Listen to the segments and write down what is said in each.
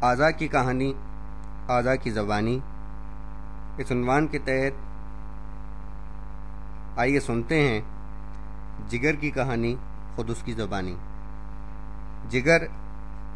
اعضاء کی کہانی، اعضاء کی زبانی، اس عنوان کے تحت آئیے سنتے ہیں جگر کی کہانی، خود اس کی زبانی۔ جگر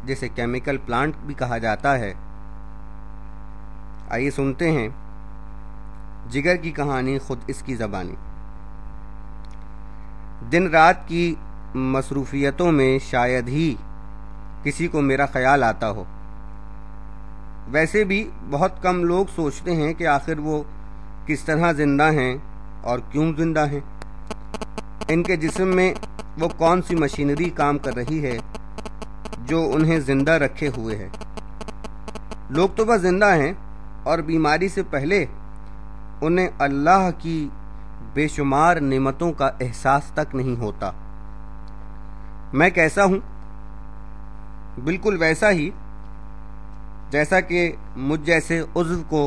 جسے کیمیکل پلانٹ بھی کہا جاتا ہے، آئیے سنتے ہیں جگر کی کہانی، خود اس کی زبانی۔ دن رات کی مصروفیتوں میں شاید ہی کسی کو میرا خیال آتا ہو۔ ویسے بھی بہت کم لوگ سوچتے ہیں کہ آخر وہ کس طرح زندہ ہیں اور کیوں زندہ ہیں، ان کے جسم میں وہ کون سی مشینری کام کر رہی ہے جو انہیں زندہ رکھے ہوئے ہے۔ لوگ تو بس زندہ ہیں اور بیماری سے پہلے انہیں اللہ کی بے شمار نعمتوں کا احساس تک نہیں ہوتا۔ میں کیسا ہوں؟ بالکل ویسا ہی جیسا کہ مجھ جیسے عضو کو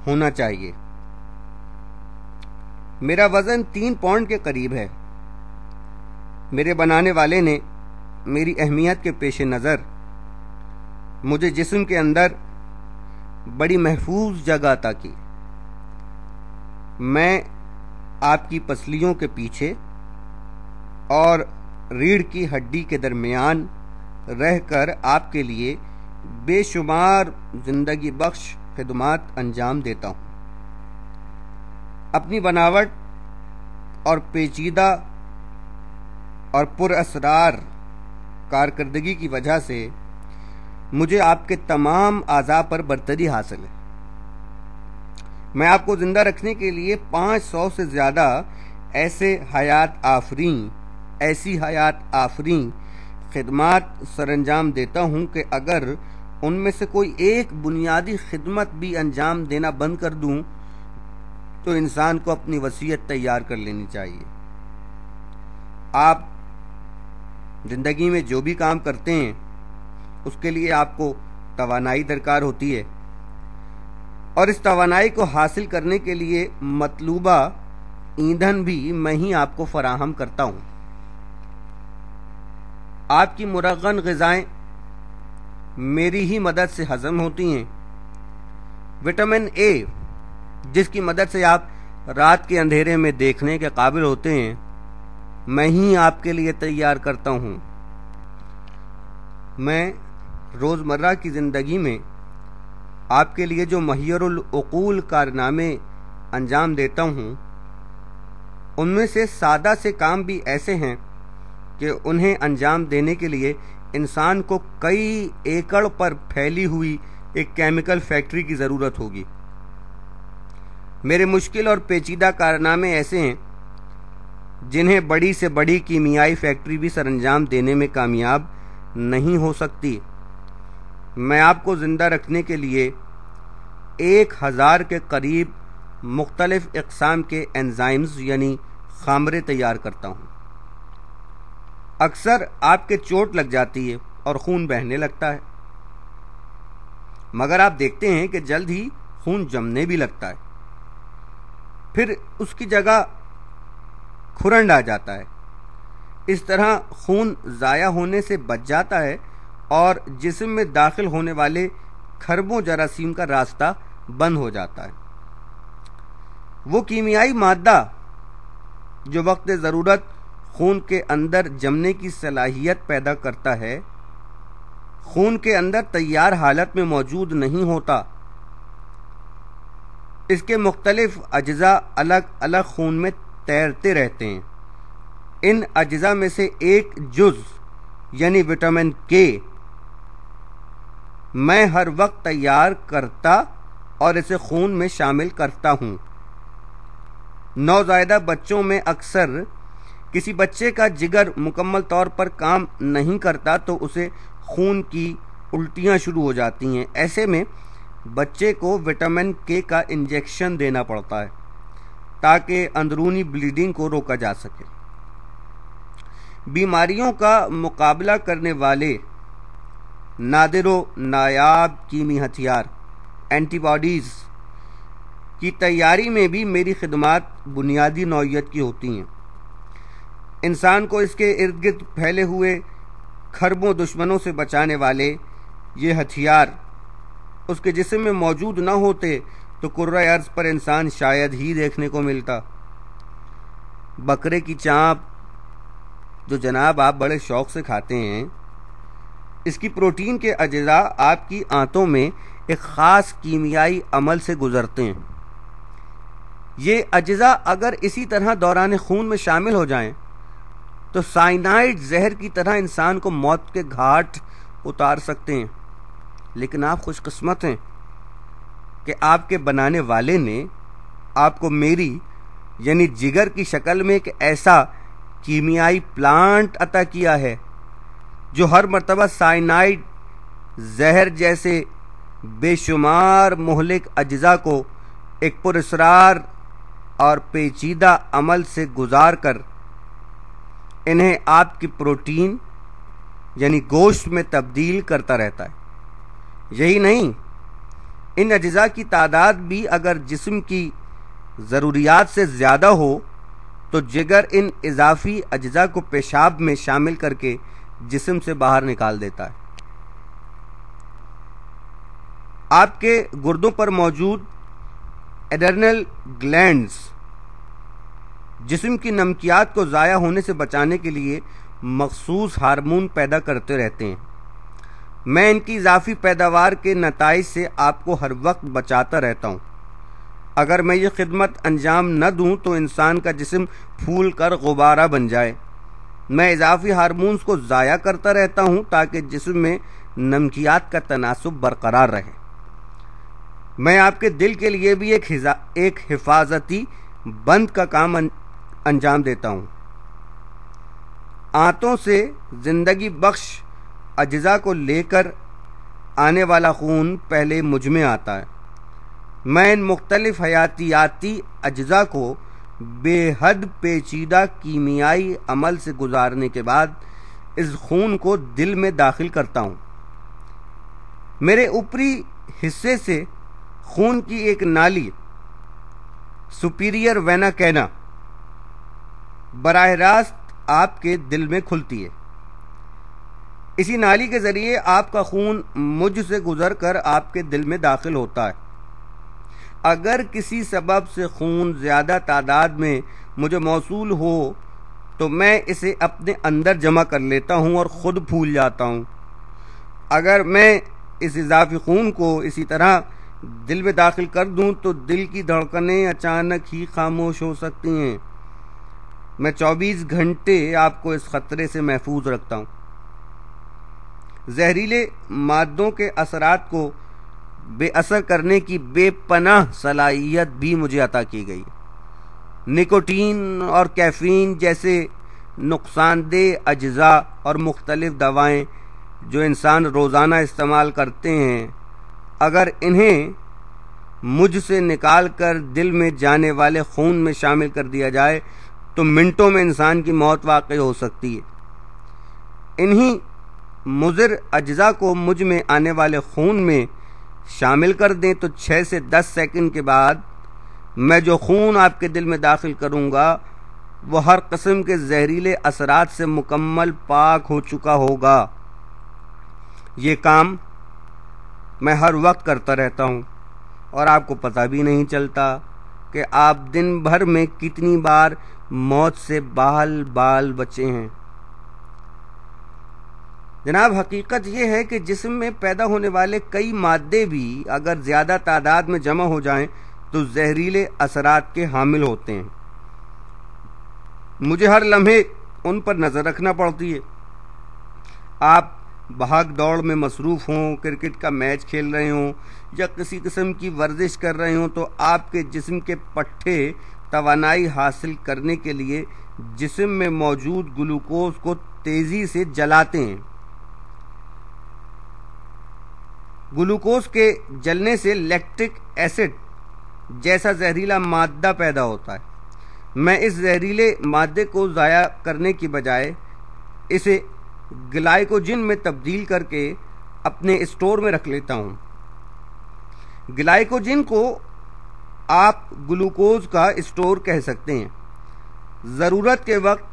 ہونا چاہیے۔ میرا وزن 3 پاؤنڈ کے قریب ہے۔ میرے بنانے والے نے میری اہمیت کے پیش نظر مجھے جسم کے اندر بڑی محفوظ جگہ عطا کی۔ میں آپ کی پسلیوں کے پیچھے اور ریڑھ کی ہڈی کے درمیان رہ کر آپ کے لیے بے شمار زندگی بخش خدمات انجام دیتا ہوں۔ اپنی بناوٹ اور پیچیدہ اور پر اسرار کارکردگی کی وجہ سے مجھے آپ کے تمام اعضاء پر برتری حاصل ہے۔ میں آپ کو زندہ رکھنے کے لیے 500 سے زیادہ ایسی حیات آفرین خدمات سر انجام دیتا ہوں کہ اگر ان میں سے کوئی ایک بنیادی خدمت بھی انجام دینا بند کر دوں تو انسان کو اپنی وصیت تیار کر لینی چاہیے۔ آپ زندگی میں جو بھی کام کرتے ہیں اس کے لیے آپ کو توانائی درکار ہوتی ہے، اور اس توانائی کو حاصل کرنے کے لیے مطلوبہ ایندھن بھی میں ہی آپ کو فراہم کرتا ہوں۔ آپ کی مرغن غذائیں میری ہی مدد سے ہضم ہوتی ہیں۔ وٹامن اے جس کی مدد سے آپ رات کے اندھیرے میں دیکھنے کے قابل ہوتے ہیں، میں ہی آپ کے لیے تیار کرتا ہوں۔ میں روزمرہ کی زندگی میں آپ کے لیے جو محیر العقول کارنامے انجام دیتا ہوں، ان میں سے سادہ سے کام بھی ایسے ہیں کہ انہیں انجام دینے کے لیے انسان کو کئی ایکڑ پر پھیلی ہوئی ایک کیمیکل فیکٹری کی ضرورت ہوگی۔ میرے مشکل اور پیچیدہ کارنامے ایسے ہیں جنہیں بڑی سے بڑی کیمیائی فیکٹری بھی سر انجام دینے میں کامیاب نہیں ہو سکتی۔ میں آپ کو زندہ رکھنے کے لیے 1000 کے قریب مختلف اقسام کے انزائمز یعنی خامرے تیار کرتا ہوں۔ اکثر آپ کے چوٹ لگ جاتی ہے اور خون بہنے لگتا ہے، مگر آپ دیکھتے ہیں کہ جلد ہی خون جمنے بھی لگتا ہے، پھر اس کی جگہ کھرنڈ آ جاتا ہے۔ اس طرح خون ضائع ہونے سے بچ جاتا ہے اور جسم میں داخل ہونے والے کھربوں جراثیم کا راستہ بند ہو جاتا ہے۔ وہ کیمیائی مادہ جو وقت ضرورت خون کے اندر جمنے کی صلاحیت پیدا کرتا ہے، خون کے اندر تیار حالت میں موجود نہیں ہوتا۔ اس کے مختلف اجزاء الگ الگ خون میں تیرتے رہتے ہیں۔ ان اجزاء میں سے ایک جز یعنی وٹامن کے میں ہر وقت تیار کرتا اور اسے خون میں شامل کرتا ہوں۔ نوزائیدہ بچوں میں اکثر کسی بچے کا جگر مکمل طور پر کام نہیں کرتا تو اسے خون کی الٹیاں شروع ہو جاتی ہیں۔ ایسے میں بچے کو وٹامن کے کا انجیکشن دینا پڑتا ہے تاکہ اندرونی بلیڈنگ کو روکا جا سکے۔ بیماریوں کا مقابلہ کرنے والے نادر و نایاب کیمی ہتھیار اینٹی باڈیز کی تیاری میں بھی میری خدمات بنیادی نوعیت کی ہوتی ہیں۔ انسان کو اس کے ارد گرد پھیلے ہوئے کھربوں دشمنوں سے بچانے والے یہ ہتھیار اس کے جسم میں موجود نہ ہوتے تو کرۂ ارض پر انسان شاید ہی دیکھنے کو ملتا۔ بکرے کی چانپ جو جناب آپ بڑے شوق سے کھاتے ہیں، اس کی پروٹین کے اجزاء آپ کی آنتوں میں ایک خاص کیمیائی عمل سے گزرتے ہیں۔ یہ اجزاء اگر اسی طرح دوران خون میں شامل ہو جائیں تو سائنائڈ زہر کی طرح انسان کو موت کے گھاٹ اتار سکتے ہیں۔ لیکن آپ خوش قسمت ہیں کہ آپ کے بنانے والے نے آپ کو میری یعنی جگر کی شکل میں ایک ایسا کیمیائی پلانٹ عطا کیا ہے جو ہر مرتبہ سائنائڈ زہر جیسے بے شمار مہلک اجزاء کو ایک پراسرار اور پیچیدہ عمل سے گزار کر انہیں آپ کی پروٹین یعنی گوشت میں تبدیل کرتا رہتا ہے۔ یہی نہیں، ان اجزاء کی تعداد بھی اگر جسم کی ضروریات سے زیادہ ہو تو جگر ان اضافی اجزاء کو پیشاب میں شامل کر کے جسم سے باہر نکال دیتا ہے۔ آپ کے گردوں پر موجود ایڈرنل گلینڈز جسم کی نمکیات کو ضائع ہونے سے بچانے کے لیے مخصوص ہارمون پیدا کرتے رہتے ہیں۔ میں ان کی اضافی پیداوار کے نتائج سے آپ کو ہر وقت بچاتا رہتا ہوں۔ اگر میں یہ خدمت انجام نہ دوں تو انسان کا جسم پھول کر غبارہ بن جائے۔ میں اضافی ہارمونز کو ضائع کرتا رہتا ہوں تاکہ جسم میں نمکیات کا تناسب برقرار رہے۔ میں آپ کے دل کے لیے بھی ایک حفاظتی بند کا کام انجام دیتا ہوں۔ آنتوں سے زندگی بخش اجزاء کو لے کر آنے والا خون پہلے مجھ میں آتا ہے۔ میں ان مختلف حیاتیاتی اجزاء کو بے حد پیچیدہ کیمیائی عمل سے گزارنے کے بعد اس خون کو دل میں داخل کرتا ہوں۔ میرے اوپری حصے سے خون کی ایک نالی سپیریئر وینا کینا براہ راست آپ کے دل میں کھلتی ہے۔ اسی نالی کے ذریعے آپ کا خون مجھ سے گزر کر آپ کے دل میں داخل ہوتا ہے۔ اگر کسی سبب سے خون زیادہ تعداد میں مجھے موصول ہو تو میں اسے اپنے اندر جمع کر لیتا ہوں اور خود پھول جاتا ہوں۔ اگر میں اس اضافی خون کو اسی طرح دل میں داخل کر دوں تو دل کی دھڑکنیں اچانک ہی خاموش ہو سکتی ہیں۔ میں 24 گھنٹے آپ کو اس خطرے سے محفوظ رکھتا ہوں۔ زہریلے مادوں کے اثرات کو بے اثر کرنے کی بے پناہ صلاحیت بھی مجھے عطا کی گئی۔ نکوٹین اور کیفین جیسے نقصان دہ اجزاء اور مختلف دوائیں جو انسان روزانہ استعمال کرتے ہیں، اگر انہیں مجھ سے نکال کر دل میں جانے والے خون میں شامل کر دیا جائے تو منٹوں میں انسان کی موت واقع ہو سکتی ہے۔ انہی مضر اجزاء کو مجھ میں آنے والے خون میں شامل کر دیں تو 6 سے 10 سیکنڈ کے بعد میں جو خون آپ کے دل میں داخل کروں گا وہ ہر قسم کے زہریلے اثرات سے مکمل پاک ہو چکا ہوگا۔ یہ کام میں ہر وقت کرتا رہتا ہوں اور آپ کو پتہ بھی نہیں چلتا کہ آپ دن بھر میں کتنی بار موت سے بال بال بچے ہیں۔ جناب، حقیقت یہ ہے کہ جسم میں پیدا ہونے والے کئی مادے بھی اگر زیادہ تعداد میں جمع ہو جائیں تو زہریلے اثرات کے حامل ہوتے ہیں۔ مجھے ہر لمحے ان پر نظر رکھنا پڑتی ہے۔ آپ بھاگ دوڑ میں مصروف ہوں، کرکٹ کا میچ کھیل رہے ہوں یا کسی قسم کی ورزش کر رہے ہوں تو آپ کے جسم کے پٹھے توانائی حاصل کرنے کے لیے جسم میں موجود گلوکوز کو تیزی سے جلاتے ہیں۔ گلوکوز کے جلنے سے لیکٹک ایسڈ جیسا زہریلا مادہ پیدا ہوتا ہے۔ میں اس زہریلے مادے کو ضائع کرنے کی بجائے اسے گلائکوجن میں تبدیل کر کے اپنے اسٹور میں رکھ لیتا ہوں۔ گلائکوجن کو آپ گلوکوز کا اسٹور کہہ سکتے ہیں۔ ضرورت کے وقت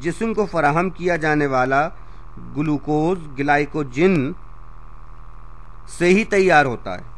جسم کو فراہم کیا جانے والا گلوکوز گلائکوجن سے ہی تیار ہوتا ہے۔